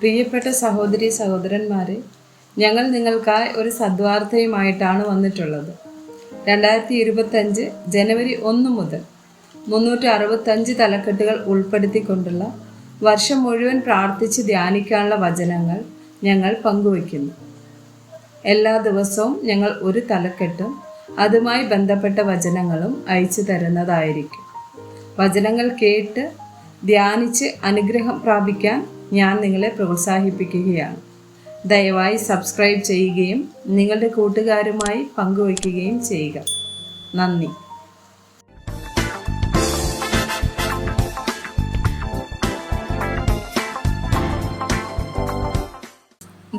പ്രിയപ്പെട്ട സഹോദരി സഹോദരന്മാരെ, ഞങ്ങൾ നിങ്ങൾക്കായി ഒരു സദ്വാർത്തയുമായിട്ടാണ് വന്നിട്ടുള്ളത്. 2025 ജനുവരി 1 മുതൽ 365 തലക്കെട്ടുകൾ ഉൾപ്പെടുത്തിക്കൊണ്ടുള്ള വർഷം മുഴുവൻ പ്രാർത്ഥിച്ച് ധ്യാനിക്കാനുള്ള വചനങ്ങൾ ഞങ്ങൾ പങ്കുവയ്ക്കുന്നു. എല്ലാ ദിവസവും ഞങ്ങൾ ഒരു തലക്കെട്ടും അതുമായി ബന്ധപ്പെട്ട വചനങ്ങളും അയച്ചു തരുന്നതായിരിക്കും. വചനങ്ങൾ കേട്ട് ധ്യാനിച്ച് അനുഗ്രഹം പ്രാപിക്കാൻ ഞാൻ നിങ്ങളെ പ്രോത്സാഹിപ്പിക്കുകയാണ്. ദയവായി സബ്സ്ക്രൈബ് ചെയ്യുകയും നിങ്ങളുടെ കൂട്ടുകാരുമായി പങ്കുവയ്ക്കുകയും ചെയ്യുക. നന്ദി.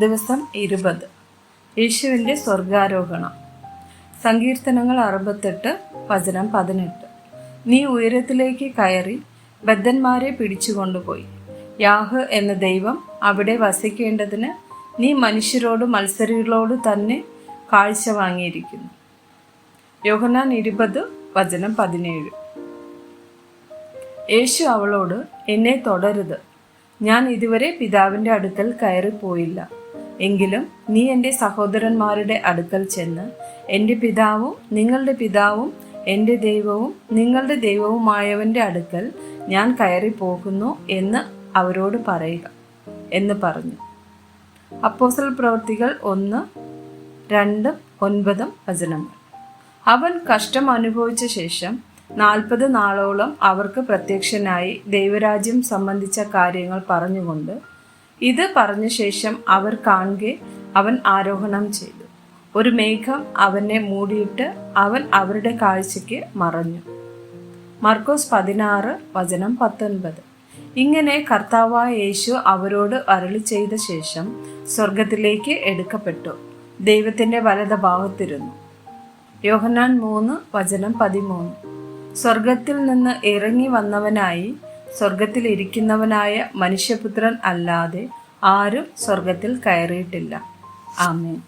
ദിവസം 20. യേശുവിൻ്റെ സ്വർഗാരോഹണം. സങ്കീർത്തനങ്ങൾ 68 വചനം 18. നീ ഉയരത്തിലേക്ക് കയറി ബദ്ധന്മാരെ പിടിച്ചുകൊണ്ടുപോയി. യാഹ് എന്ന ദൈവം അവിടെ വസിക്കേണ്ടതിന് നീ മനുഷ്യരോട് മത്സരികളോട് തന്നെ കാഴ്ച വാങ്ങിയിരിക്കുന്നു. യോഹന്നാൻ 20 വചനം 17. യേശു അവളോട്, എന്നെ തൊടരുത്, ഞാൻ ഇതുവരെ പിതാവിൻ്റെ അടുക്കൽ കയറിപ്പോയില്ല. എങ്കിലും നീ എൻ്റെ സഹോദരന്മാരുടെ അടുക്കൽ ചെന്ന് എൻ്റെ പിതാവും നിങ്ങളുടെ പിതാവും എൻ്റെ ദൈവവും നിങ്ങളുടെ ദൈവവുമായവൻ്റെ അടുക്കൽ ഞാൻ കയറിപ്പോകുന്നു എന്ന് അവരോട് പറയുക എന്ന് പറഞ്ഞു. അപ്പോസ്തല പ്രവൃത്തികൾ 1:2-9 വചനങ്ങൾ. അവൻ കഷ്ടം അനുഭവിച്ച ശേഷം 40 നാളോളം അവർക്ക് പ്രത്യക്ഷനായി ദൈവരാജ്യം സംബന്ധിച്ച കാര്യങ്ങൾ പറഞ്ഞുകൊണ്ട് ഇത് പറഞ്ഞ ശേഷം അവർ കാണുകെ അവൻ ആരോഹണം ചെയ്തു. ഒരു മേഘം അവനെ മൂടിയിട്ട് അവൻ അവരുടെ കാഴ്ചയ്ക്ക് മറഞ്ഞു. മർക്കോസ് 16 വചനം 19. ഇങ്ങനെ കർത്താവായ യേശു അവരോട് അരുളി ചെയ്ത ശേഷം സ്വർഗത്തിലേക്ക് എടുക്കപ്പെട്ടു, ദൈവത്തിൻ്റെ വലതുഭാഗത്തിരുന്നു. യോഹന്നാൻ 3 വചനം 13. സ്വർഗത്തിൽ നിന്ന് ഇറങ്ങി വന്നവനായി സ്വർഗത്തിൽ ഇരിക്കുന്നവനായ മനുഷ്യപുത്രൻ അല്ലാതെ ആരും സ്വർഗത്തിൽ കയറിയിട്ടില്ല. ആമേൻ.